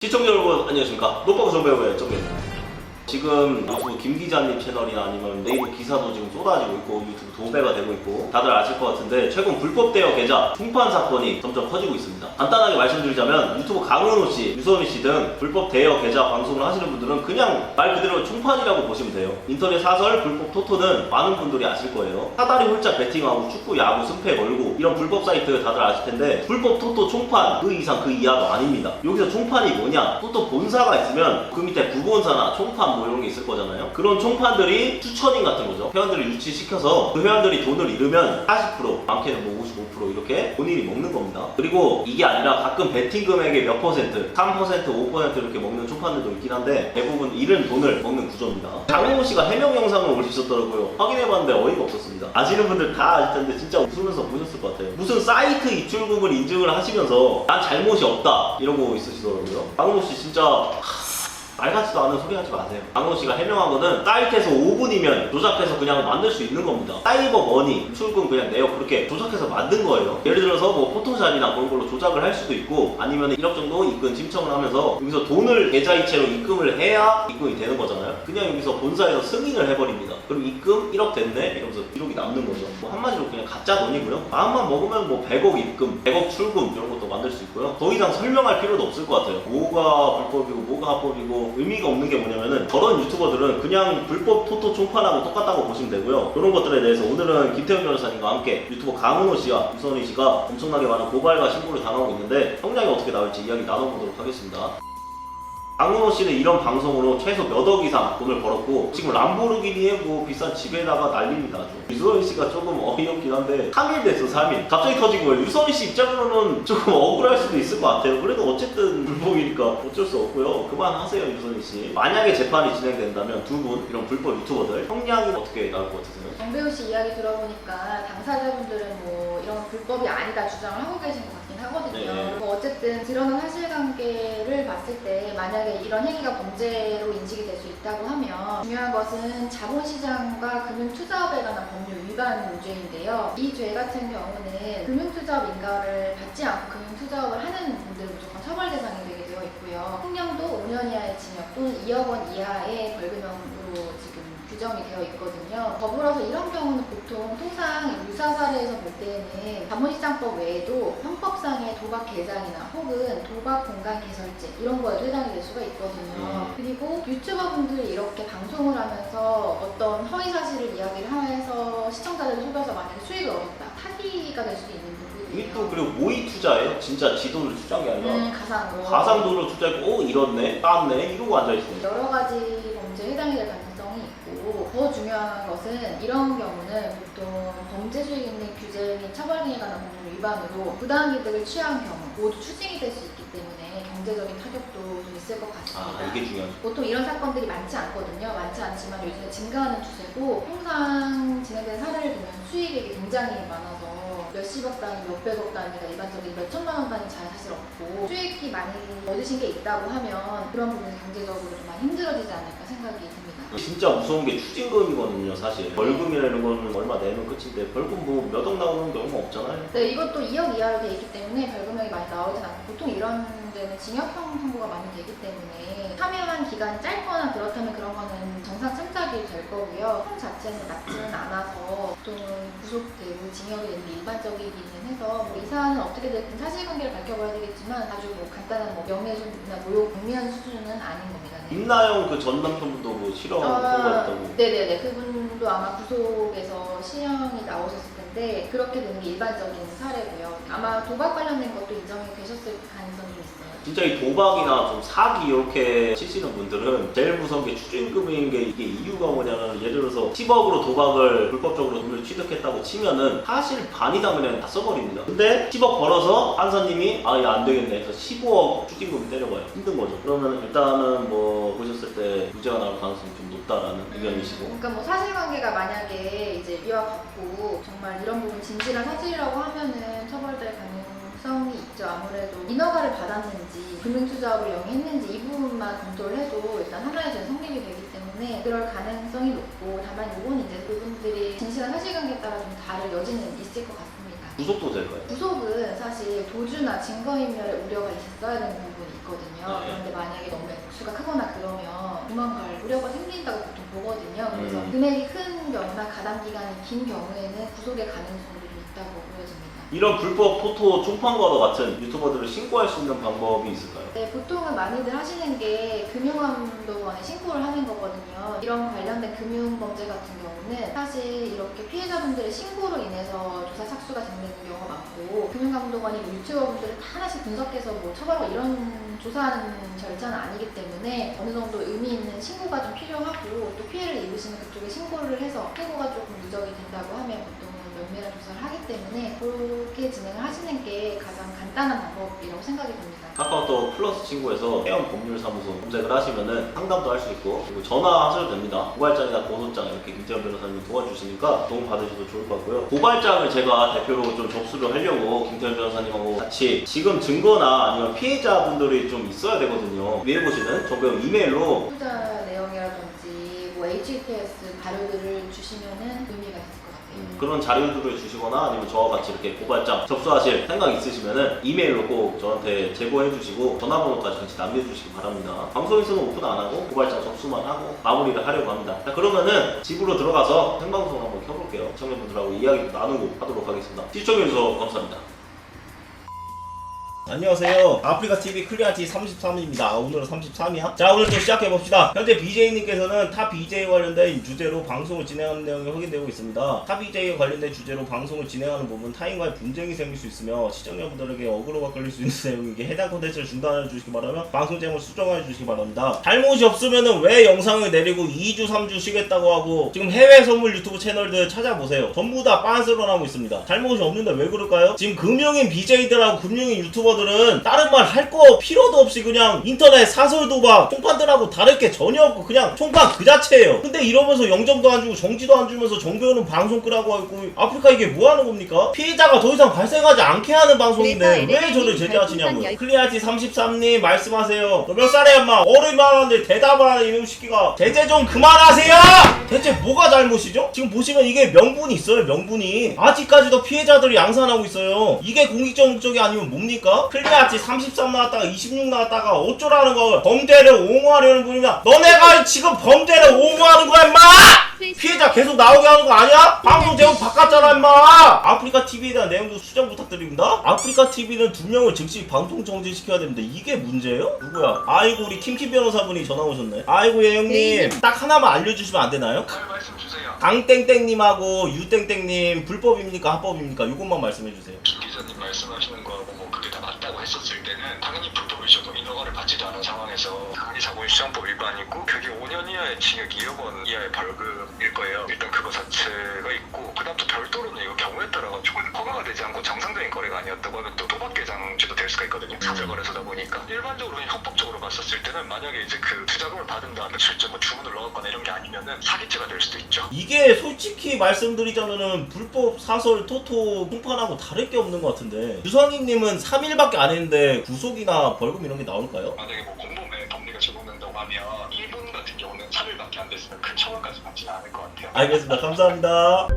시청자 여러분 안녕하십니까. 노빠구 정배우의 정배입니다. 지금 유튜브 김 기자님 채널이나 아니면 네이버 기사도 지금 쏟아지고 있고 유튜브 도배가 되고 있고 다들 아실 것 같은데 최근 불법 대여 계좌 충판 사건이 점점 커지고 있습니다. 간단하게 말씀드리자면 유튜브 강은호 씨, 유선희 씨 등 불법 대여 계좌 방송을 하시는 분들은 그냥 말 그대로 충판이라고 보시면 돼요. 인터넷 사설 불법 토토는 많은 분들이 아실 거예요. 사다리 홀짝 베팅하고 축구, 야구, 승패 걸고 이런 불법 사이트 다들 아실 텐데 불법 토토 총판 그 이상 그 이하가 아닙니다. 여기서 총판이 뭐냐? 토토 본사가 있으면 그 밑에 부본사나 총판 뭐 이런 게 있을 거잖아요. 그런 총판들이 추천인 같은 거죠. 회원들을 유치시켜서 그 회원들이 돈을 잃으면 40%, 많게는 뭐 55% 이렇게 본인이 먹는 겁니다. 그리고 이게 아니라 가끔 베팅 금액의 몇 퍼센트, 3%, 5% 이렇게 먹는 총판들도 있긴 한데 대부분 잃은 돈을 먹는 구조입니다. 장홍호 씨가 해명 영상을 올리셨더라고요. 확인해봤는데 어이가 없었습니다. 아시는 분들 다 아실 텐데 진짜 웃으면서 보셨을 것 같아요. 무슨 사이트 입출금을 인증을 하시면서 난 잘못이 없다 이러고 있으시더라고요. 장홍호 씨 진짜 말 같지도 않은 소리 하지 마세요. 강호 씨가 해명한 거는 사이트에서 5분이면 조작해서 그냥 만들 수 있는 겁니다. 사이버 머니, 출금 그냥 내역 그렇게 조작해서 만든 거예요. 예를 들어서 뭐 포토샵이나 그런 걸로 조작을 할 수도 있고 아니면 1억 정도 입금 신청을 하면서 여기서 돈을 계좌이체로 입금을 해야 입금이 되는 거잖아요. 그냥 여기서 본사에서 승인을 해버립니다. 그럼 입금 1억 됐네? 이러면서 기록이 남는 거죠. 뭐 한마디로 그냥 가짜 돈이고요. 마음만 먹으면 뭐 100억 입금, 100억 출금 이런 것도 만들 수 있고요. 더 이상 설명할 필요도 없을 것 같아요. 뭐가 불법이고 뭐가 합법이고 의미가 없는 게 뭐냐면은 저런 유튜버들은 그냥 불법 토토 총판하고 똑같다고 보시면 되고요. 그런 것들에 대해서 오늘은 김태훈 변호사님과 함께 유튜버 강은호 씨와 유선희 씨가 엄청나게 많은 고발과 신고를 당하고 있는데 형량이 어떻게 나올지 이야기 나눠보도록 하겠습니다. 강은호 씨는 이런 방송으로 최소 몇 억 이상 돈을 벌었고 지금 람보르기니에 뭐 비싼 집에다가 난립니다. 유선희 씨가 조금 어이없긴 한데 3일 됐어 3일 갑자기 터진 거예요. 유선희 씨 입장으로는 조금 억울할 수도 있을 것 같아요. 그래도 어쨌든 불법이니까 어쩔 수 없고요. 그만하세요 유선희 씨. 만약에 재판이 진행된다면 두 분 이런 불법 유튜버들 형량이 어떻게 나올 것 같으세요? 정배우 씨 이야기 들어보니까 당사자분들은 뭐 이런 불법이 아니다 주장을 하고 계신 것 같긴 하거든요. 네. 뭐 어쨌든 드러난 사실관계를 봤을 때 만약에 이런 행위가 범죄로 인식이 될 수 있다고 하면 중요한 것은 자본시장과 금융투자업에 관한 법률 위반 죄인데요. 이 죄 같은 경우는 금융투자업 인가를 받지 않고 금융투자업을 하는 분들은 무조건 처벌 대상이 되게 되어 있고요. 형량도 5년 이하의 징역 또는 2억 원 이하의 벌금형으로 지금 규정이 되어 있거든요. 더불어서 이런 경우는 보통 통상 유사 사례에서 볼 때는 자본시장법 외에도 형법상의 도박 개장이나 혹은 도박 공간 개설죄 이런 거에도 해당이 될 수가 있거든요. 그리고 유튜버분들이 이렇게 방송을 하면서 어떤 허위 사실을 이야기를 해서 시청자들을 속여서 만약에 수익을 얻었다. 사기가 될 수도 있는 부분이에요. 이게 또 그리고 모의 투자예요? 진짜 지 돈을 투자한 게 아니라 가상으로. 가상 돈으로 투자했고 잃었네, 땄네 이러고 앉아있어요. 여러 가지 범죄에 해당이 될 가능성이 있고 더 중요한 것은 이런 경우는 보통 범죄 수익 있는 규제 및 처벌 등에 관한 법률 위반으로 부당한 이득을 취한 경우 모두 추징이 될 수 있기 때문에 경제적인 타격도 좀 있을 것 같습니다. 이게 중요하죠. 보통 이런 사건들이 많지 않거든요. 많지 않지만 요즘에 증가하는 추세고 통상 진행된 사례를 보면 수익액이 굉장히 많아서 몇십억 단위, 몇백억 단위가 일반적인 몇천만 원 단위 잘 사실 없고 수익이 많이 얻으신 게 있다고 하면 그런 부분이 경제적으로 좀 많이 힘들어지지 않을까 생각이 듭니다. 진짜 무서운 게 추징금이거든요 사실. 벌금이라는 거는 얼마 내면 끝인데 벌금 뭐 몇 억 나오는 경우가 없잖아요. 네, 이것도 2억 이하로 돼 있기 때문에 벌금형이 많이 나오진 않고 보통 이런 데는 징역형 선고가 많이 되기 때문에 참여한 기간이 짧거나 그렇다면 그런 거는 정상 참작이 될 거고요. 형 자체는 낮지는 않아서 보통은 구속되고 징역이 되는 게 일반적이기는 해서 뭐 이 사안은 어떻게 됐든 사실관계를 밝혀봐야 되겠지만 아주 뭐 간단한 뭐 명예훼손이나 모욕, 경미한 수준은 아닌 겁니다. 네. 임나영 그 전 남편분도 뭐 실형 선고했다고. 네네네. 그분도 아마 구속에서 실형이 나오셨을 텐데 그렇게 되는 게 일반적인 사례고요. 아마 도박 관련된 것도 인정이 되셨을 가능성이 좀 있어요. 진짜 이 도박이나 좀 사기 이렇게 치시는 분들은 제일 무서운 게 추징금인 게 이게 이유가 뭐냐면 예를 들어서 10억으로 도박을 불법적으로 돈을 취득했다고 치면은 사실 반 이상 그냥 다 써버립니다. 근데 10억 벌어서 판사님이 아, 야, 안 되겠네 해서 15억 추징금 때려봐요. 힘든 거죠. 그러면 일단은 뭐 보셨을 때 무죄가 나올 가능성이 좀 높다라는 의견이시고. 그러니까 뭐 사실관계가 만약에 이제 이와 같고 정말 이런 부분 진실한 사실이라고 하면은 처벌될 가능성이 있죠. 아무래도 인허가를 받았는지 금융투자업을 영위했는지 이 부분만 검토를 해도 일단 하나의 죄는 성립이 되기 때문에 그럴 가능성이 높고 다만 이건 이제 그분들이 진실한 사실관계에 따라 좀 다를 여지는 있을 것 같습니다. 구속도 될까요? 구속은 사실 도주나 증거인멸의 우려가 있어야 되는 부분이 있거든요. 네. 그런데 만약에 너무 액수가 크거나 그러면 도망갈 우려가 생긴다고 보통 보거든요. 그래서 음. 금액이 큰 경우나 가담 기간이 긴 경우에는 구속의 가능성도 좀 있다고 보여집니다. 이런 불법 토토 총판과도 같은 유튜버들을 신고할 수 있는 방법이 있을까요? 네, 보통은 많이들 하시는 게 금융감독원에 신고를 하는 거거든요. 이런 관련된 금융범죄 같은 경우는 사실 이렇게 피해자분들의 신고로 인해서 조사 착수가 되는 경우가 많고 금융감독원이 뭐 유튜버분들을 다 하나씩 분석해서 뭐 처벌하고 이런 조사하는 절차는 아니기 때문에 어느 정도 의미 있는 신고가 좀 필요하고 또 피해를 입으시는 그쪽에 신고를 해서 신고가 조금 누적이 된다고 하면 보통은 면밀한 조사를 하기 때문에 그렇게 진행을 하시는 게 가장 간단한 방법이라고 생각이 듭니다. 카카오톡 플러스 친구에서 해원 법률사무소 검색을 하시면은 상담도 할 수 있고 그리고 전화하셔도 됩니다. 고발장이나 고소장 이렇게 김태현 변호사님이 도와주시니까 도움 받으셔도 좋을 것 같고요. 고발장을 제가 대표로 좀 접수를 하려고 김태현 변호사님하고 같이 지금 증거나 아니면 피해자분들이 좀 있어야 되거든요. 위에 보시는 정배우 이메일로 투자 내용이라든지 뭐 HTS 자료들을 주시면은 의미가 있을 것 같아요. 그런 자료들을 주시거나 아니면 저와 같이 이렇게 고발장 접수하실 생각 있으시면은 이메일로 꼭 저한테 제보해 주시고 전화번호까지 같이 남겨주시기 바랍니다. 방송에서는 오픈 안 하고 고발장 접수만 하고 마무리를 하려고 합니다. 자, 그러면은 집으로 들어가서 생방송 한번 켜볼게요. 시청자분들하고 이야기도 나누고 하도록 하겠습니다. 시청해주셔서 감사합니다. 안녕하세요. 아프리카TV 클리아티 33입니다. 오늘은 33이야? 자, 오늘 또 시작해봅시다. 현재 BJ님께서는 타 BJ 관련된 주제로 방송을 진행하는 내용이 확인되고 있습니다. 타 BJ에 관련된 주제로 방송을 진행하는 부분 타인과의 분쟁이 생길 수 있으며 시청자분들에게 어그로가 끌릴 수 있는 내용이기에 해당 콘텐츠를 중단해 주시기 바라며 방송 제목을 수정해 주시기 바랍니다. 잘못이 없으면은 왜 영상을 내리고 2주 3주 쉬겠다고 하고 지금 해외 선물 유튜브 채널들 찾아보세요. 전부 다 빤스러 나고 있습니다. 잘못이 없는데 왜 그럴까요? 지금 금융인 BJ들하고 금융인 유튜버들은 다른 말 할 거 필요도 없이 그냥 인터넷 사설 도박 총판들하고 다를 게 전혀 없고 그냥 총판 그 자체예요. 근데 이러면서 영점도 안 주고 정지도 안 주면서 정배우는 방송 끄라고 하고 아프리카 이게 뭐 하는 겁니까? 피해자가 더 이상 발생하지 않게 하는 방송인데 왜 저를 제재하시냐고요. 클리아티 33님 말씀하세요. 너 몇 살이야 인마? 어른이 말하는데 대답을 하는 이놈 새끼가. 제재 좀 그만하세요! 대체 뭐가 잘못이죠? 지금 보시면 이게 명분이 있어요. 명분이 아직까지도 피해자들이 양산하고 있어요. 이게 공익적 목적이 아니면 뭡니까? 클리아치 33 나왔다가 26 나왔다가 어쩌라는 거야. 범죄를 옹호하려는 분이냐? 너네가 지금 범죄를 옹호하는 거야 임마! 피해자 계속 나오게 하는 거 아니야? 방송 제목 바꿨잖아 임마! 아프리카TV에 대한 내용도 수정 부탁드립니다. 아프리카TV는 2명을 즉시 방송 정지시켜야 됩니다. 이게 문제예요? 누구야? 아이고 우리 킴킴 변호사분이 전화 오셨네. 아이고 예 형님 딱 하나만 알려주시면 안 되나요? 말씀 주세요. 강땡땡님하고 유땡땡님 불법입니까 합법입니까? 이것만 말씀해주세요. 김 기자님 말씀하시는 거하고 뭐 그게 다 맞다고 했었을 때는 당연히 불법이셔도 인허가를 받지도 않은 상황에서 당연히 자본시장법 위반이고 그게 5년 이하의 징역 2억 원 이하의 벌금일 거예요. 일단 그거 자체가 있고 그다음 또 별도로는 이거 경우에 따라가지고 허가가 되지 않고 정상적인 거래가 아니었다고 하면 또 도박계장죄도 될 수가 있거든요. 사설거래소다 보니까 일반적으로 협법적으로 봤었을 때는 만약에 이제 그 투자금을 받은 다음에 실제 뭐 주문을 넣었거나 이런 게 아니면은 사기죄가 될 수도 있죠. 이게 솔직히 말씀드리자면은 불법 사설 토토 풍판하고 다를 게 없는 것 같은데 유선희님은 3일밖에 안 했는데 구속이나 벌금 이런 게 나올까요? 만약에 뭐 공범의 법리가 적용된다고 하면 일본 같은 경우는 3일밖에 안 됐으면 큰 처벌까지 받지는 않을 것 같아요. 알겠습니다. 감사합니다.